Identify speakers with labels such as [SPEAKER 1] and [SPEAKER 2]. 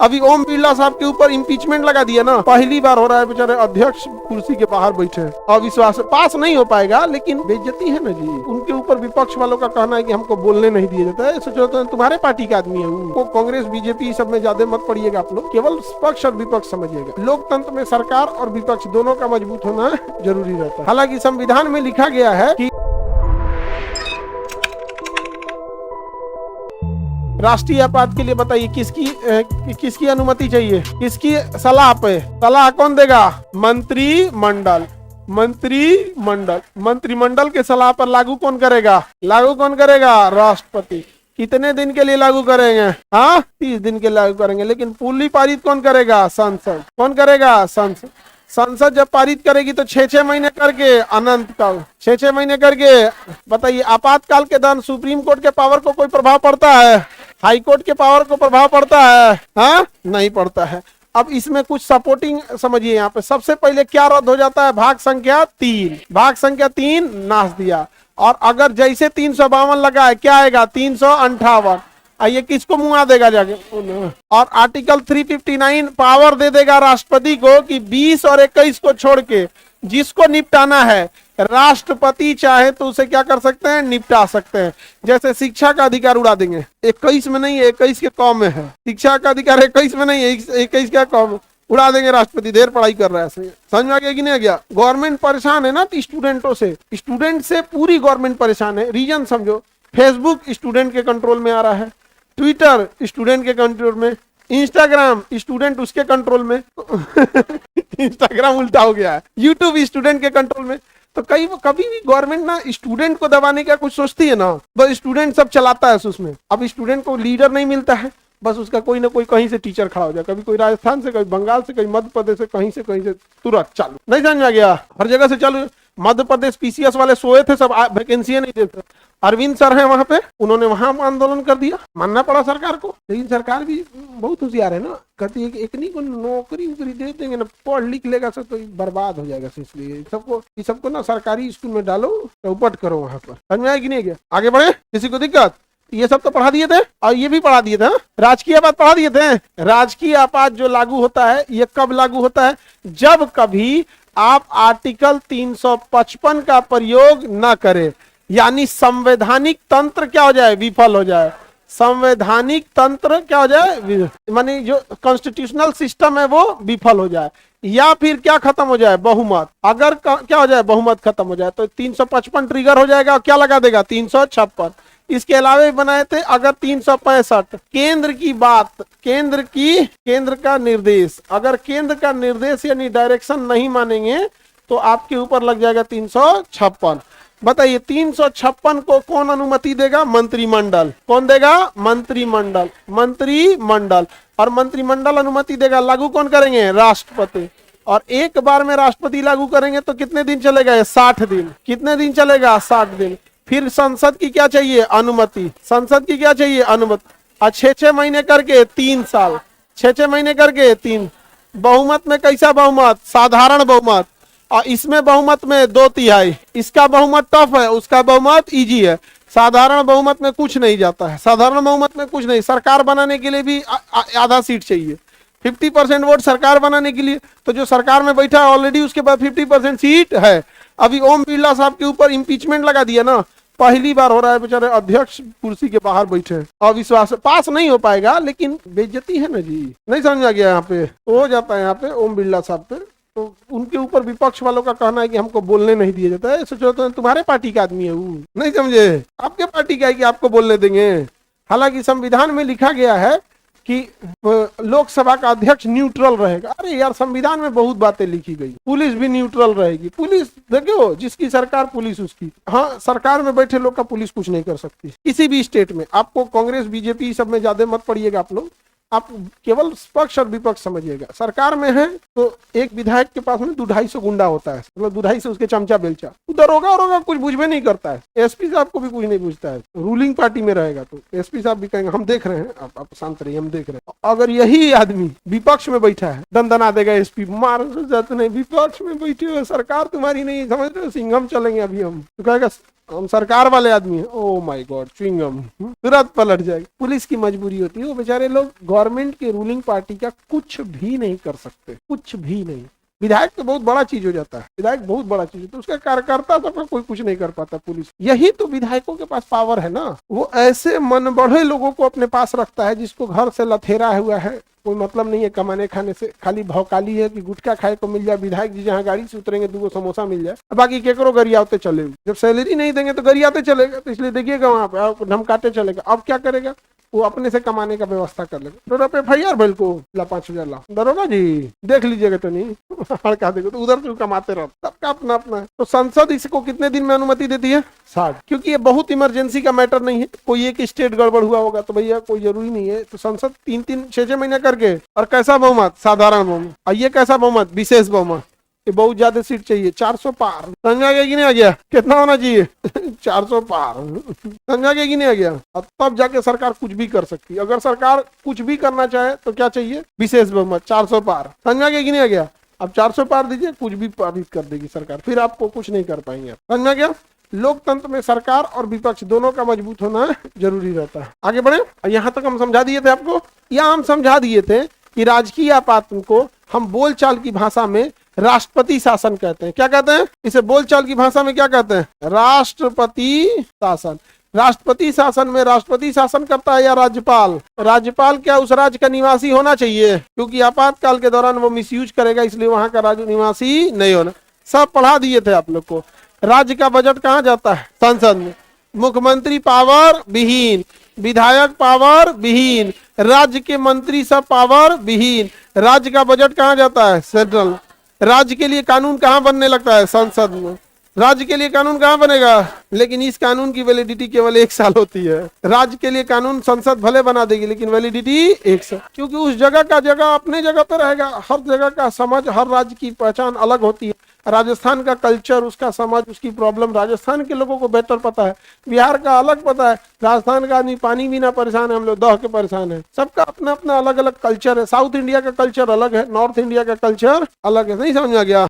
[SPEAKER 1] अभी ओम बिरला साहब के ऊपर इम्पीचमेंट लगा दिया ना, पहली बार हो रहा है। बेचारे अध्यक्ष कुर्सी के बाहर बैठे हैं। अविश्वास पास नहीं हो पाएगा, लेकिन बेइज्जती है ना जी। उनके ऊपर विपक्ष वालों का कहना है कि हमको बोलने नहीं दिया जाता है। सोचो तो तुम्हारे पार्टी का आदमी है वो। कांग्रेस बीजेपी सब में ज्यादा मत पड़िएगा आप लोग, केवल पक्ष और विपक्ष समझिएगा। लोकतंत्र में सरकार और विपक्ष दोनों का मजबूत होना जरूरी रहता है। हालांकि संविधान में लिखा गया है कि राष्ट्रीय आपात के लिए बताइए किसकी अनुमति चाहिए, किसकी सलाह पे? सलाह कौन देगा? मंत्रिमंडल। मंत्रिमंडल के सलाह पर लागू कौन करेगा? राष्ट्रपति। कितने दिन के लिए लागू करेंगे? हाँ, 30 दिन के लागू करेंगे। लेकिन पूर्ण पारित कौन करेगा? संसद। कौन करेगा? संसद। संसद जब पारित करेगी तो 6-6 महीने करके अनंत काल, 6-6 महीने करके। बताइए, आपातकाल के दौरान सुप्रीम कोर्ट के पावर को कोई प्रभाव पड़ता है? हाई कोर्ट के पावर को प्रभाव पड़ता है? हाँ, नहीं पड़ता है। अब इसमें कुछ सपोर्टिंग समझिए। यहाँ पे सबसे पहले क्या रद्द हो जाता है? भाग संख्या 3। भाग संख्या 3 नाश दिया। और अगर जैसे 352 लगा है, क्या आएगा? 358। ये किसको मुआ देगा जाके? और आर्टिकल 359 पावर दे देगा राष्ट्रपति को कि 20 और 21 को छोड़ के जिसको निपटाना है, राष्ट्रपति चाहे तो उसे क्या कर सकते हैं? निपटा सकते हैं। जैसे शिक्षा का अधिकार उड़ा देंगे, 21 में नहीं है, 21 के कम में है। शिक्षा का अधिकार 21 में नहीं है, 21 का कम, उड़ा देंगे राष्ट्रपति। देर पढ़ाई कर रहा है, समझ में आ गया कि नहीं आ गया? गवर्नमेंट परेशान है ना स्टूडेंटों से, स्टूडेंट से पूरी गवर्नमेंट परेशान है। रीजन समझो, फेसबुक स्टूडेंट के कंट्रोल में आ रहा है, ट्विटर स्टूडेंट के कंट्रोल में, इंस्टाग्राम स्टूडेंट उसके कंट्रोल में इंस्टाग्राम उल्टा हो गया है, यूट्यूब स्टूडेंट के कंट्रोल में। तो कभी भी गवर्नमेंट ना स्टूडेंट को दबाने का कुछ सोचती है ना, बस स्टूडेंट सब चलाता है उसमें। अब स्टूडेंट को लीडर नहीं मिलता है, बस उसका कोई ना कोई कहीं से टीचर खड़ा हो जाए, कभी कोई राजस्थान से, कभी बंगाल से, कभी मध्य प्रदेश से, कहीं से तुरंत चालू। नहीं समझ में आ गया? हर जगह से चालू। मध्य प्रदेश पीसीएस वाले सोए थे, सब वैकेंसी नहीं देते। अरविंद सर हैं वहां पे, उन्होंने वहां आंदोलन कर दिया, मानना पड़ा सरकार को। लेकिन सरकार भी बहुत होशियार है ना, कहती है कि एक नहीं को नौकरी दे देंगे ना, पढ़ लिख लेगा सब तो बर्बाद हो जाएगा। इसलिए सबको ना सरकारी स्कूल में डालो, चौपट करो वहां पर। समझ में आया कि नहीं गया? आगे बढ़े, किसी को दिक्कत? ये सब तो पढ़ा दिए थे, और ये भी पढ़ा दिए थे। राजकीय आपात पढ़ा दिए थे। राजकीय आपात जो लागू होता है, ये कब लागू होता है? जब कभी आप आर्टिकल 355 का प्रयोग न करें, यानी संवैधानिक तंत्र क्या हो जाए? विफल हो जाए। संवैधानिक तंत्र क्या हो जाए? मानी जो कॉन्स्टिट्यूशनल सिस्टम है वो विफल हो जाए, या फिर क्या खत्म हो जाए? बहुमत। अगर क्या हो जाए? बहुमत खत्म हो जाए तो 355 ट्रिगर हो जाएगा। क्या लगा देगा? 356। इसके अलावा भी बनाए थे अगर 365। केंद्र की बात, केंद्र का निर्देश, अगर केंद्र का निर्देश यानी डायरेक्शन नहीं मानेंगे तो आपके ऊपर लग जाएगा 356। बताइए, 356 को कौन अनुमति देगा? मंत्रिमंडल। कौन देगा? मंत्रिमंडल। और मंत्रिमंडल अनुमति देगा। लागू कौन करेंगे? राष्ट्रपति। और एक बार में राष्ट्रपति लागू करेंगे तो कितने दिन चलेगा? 60 दिन। कितने दिन चलेगा? 60 दिन। फिर संसद की क्या चाहिए? अनुमति। संसद की क्या चाहिए? अनुमति। और 6-6 महीने करके 3 साल, 6-6 महीने करके 3। बहुमत में कैसा बहुमत? साधारण बहुमत। और इसमें बहुमत में 2/3। इसका बहुमत टफ है, उसका बहुमत इजी है। साधारण बहुमत में कुछ नहीं जाता है, साधारण बहुमत में कुछ नहीं। सरकार बनाने के लिए भी आधा सीट चाहिए, 50% वोट सरकार बनाने के लिए। तो जो सरकार में बैठा है ऑलरेडी, उसके पास 50% सीट है। अभी ओम बिरला साहब के ऊपर इम्पीचमेंट लगा दिया ना, पहली बार हो रहा है। बेचारे अध्यक्ष कुर्सी के बाहर बैठे हैं। अविश्वास पास नहीं हो पाएगा, लेकिन बेइज्जती है ना जी। नहीं समझ आ गया? यहाँ पे हो जाता है, यहाँ पे ओम बिरला साहब पे। तो उनके ऊपर विपक्ष वालों का कहना है कि हमको बोलने नहीं दिया जाता है। सोचो तो तुम्हारे पार्टी का आदमी है वो, नहीं समझे? आपके पार्टी का है कि आपको बोलने देंगे? हालांकि संविधान में लिखा गया है कि लोकसभा का अध्यक्ष न्यूट्रल रहेगा। अरे यार, संविधान में बहुत बातें लिखी गई। पुलिस भी न्यूट्रल रहेगी। पुलिस देखो, जिसकी सरकार पुलिस उसकी। हाँ, सरकार में बैठे लोग का पुलिस कुछ नहीं कर सकती किसी भी स्टेट में। आपको कांग्रेस बीजेपी सब में ज्यादा मत पड़िएगा आप लोग, आप केवल पक्ष और विपक्ष समझिएगा। सरकार में है तो एक विधायक के पास में 200-250 गुंडा होता है, मतलब 250 उसके चमचा बेलचा। उधर होगा कुछ बुझबे नहीं करता है। एसपी साहब को भी कुछ नहीं पूछता है। रूलिंग पार्टी में रहेगा तो एसपी साहब भी कहेंगे हम देख रहे हैं, आप शांत रहिए, हम देख रहे हैं। अगर यही आदमी विपक्ष में बैठा है, दंदना देगा एसपी, मार जाते नहीं, विपक्ष में बैठे हो, सरकार तुम्हारी नहीं, समझ रहे हो, सिंघम चलेंगे अभी हम। तो कहेगा हम सरकार वाले आदमी हैं। ओ माय गॉड, च्युइंगम तुरंत पलट जाएगी। पुलिस की मजबूरी होती है, वो बेचारे लोग गवर्नमेंट के रूलिंग पार्टी का कुछ भी नहीं कर सकते, कुछ भी नहीं। विधायक तो बहुत बड़ा चीज हो जाता है, विधायक बहुत बड़ा चीज होता है, उसका कार्यकर्ता तो कोई कुछ नहीं कर पाता। पुलिस, यही तो विधायकों के पास पावर है ना, वो ऐसे मन बढ़े लोगों को अपने पास रखता है जिसको घर से लथेरा हुआ है, कोई मतलब नहीं है कमाने खाने से, खाली भौकाली है कि गुटखा खाए को मिल जाए। विधायक जी जहाँ गाड़ी से उतरेंगे 2 समोसा मिल जाए, बाकी केकरो गरियाते चले, जब सैलरी नहीं देंगे तो गरियाते चलेगा। तो इसलिए देखिएगा वहां पे धमकाते चलेगा। अब क्या करेगा, वो अपने से कमाने का व्यवस्था कर लेगा। तो FIR भैल को ला 5,000 ला, दरोगा जी देख लीजिएगा तो नहीं हड़का देगा, तो उधर से कमाते रहो, सबका अपना अपना है। तो संसद इसको कितने दिन में अनुमति देती है? 60, क्योंकि ये बहुत इमरजेंसी का मैटर नहीं है। कोई एक स्टेट गड़बड़ हुआ होगा तो भैया कोई जरूरी नहीं है। तो संसद 3-3, 6-6 महीने करके, और कैसा बहुमत? साधारण बहुमत। और ये कैसा बहुमत? विशेष बहुमत। ये बहुत ज्यादा सीट चाहिए, 400 पार। समझा गया कि नहीं आ गया? कितना होना चाहिए? 400 पार। समझा गया कि नहीं आ गया? अब तब जाके सरकार कुछ भी कर सकती है। अगर सरकार कुछ भी करना चाहे तो क्या चाहिए? विशेष बहुमत, 400 पार। समझा गया कि नहीं आ गया? अब 400 पार दीजिए, कुछ भी पारित कर देगी सरकार, फिर आपको कुछ नहीं कर पाएंगे। समझा गया? लोकतंत्र में सरकार और विपक्ष दोनों का मजबूत होना जरूरी रहता है। आगे बढ़े। यहाँ तक हम समझा दिए थे आपको, या हम समझा दिए थे कि राजकीय आपातन को हम बोलचाल की भाषा में राष्ट्रपति शासन कहते हैं। क्या कहते हैं इसे? बोलचाल की भाषा में क्या कहते हैं? राष्ट्रपति शासन। राष्ट्रपति शासन में राष्ट्रपति शासन करता है या राज्यपाल? राज्यपाल क्या उस राज्य का निवासी होना चाहिए? क्योंकि आपातकाल के दौरान वो मिसयूज करेगा, इसलिए वहां का राज्य निवासी नहीं होना। सब पढ़ा दिए थे आप लोग को। राज्य का बजट कहाँ जाता है? संसद में। मुख्यमंत्री पावर विहीन, विधायक पावर विहीन, राज्य के मंत्री सब पावर विहीन। राज्य का बजट कहाँ जाता है? सेंट्रल। राज्य के लिए कानून कहाँ बनने लगता है? संसद में। राज्य के लिए कानून कहाँ बनेगा? लेकिन इस कानून की वैलिडिटी केवल 1 साल होती है। राज्य के लिए कानून संसद भले बना देगी, लेकिन वैलिडिटी 1 साल, क्योंकि उस जगह का जगह अपने जगह पे रहेगा। हर जगह का समझ, हर राज्य की पहचान अलग होती है। राजस्थान का कल्चर, उसका समझ, उसकी प्रॉब्लम राजस्थान के लोगों को बेहतर पता है। बिहार का अलग पता है। राजस्थान का आदमी पानी बिना परेशान है, हम लोग दह के परेशान है। सबका अपना अपना अलग अलग कल्चर है। साउथ इंडिया का कल्चर अलग है, नॉर्थ इंडिया का कल्चर अलग है। नहीं समझ में आ गया?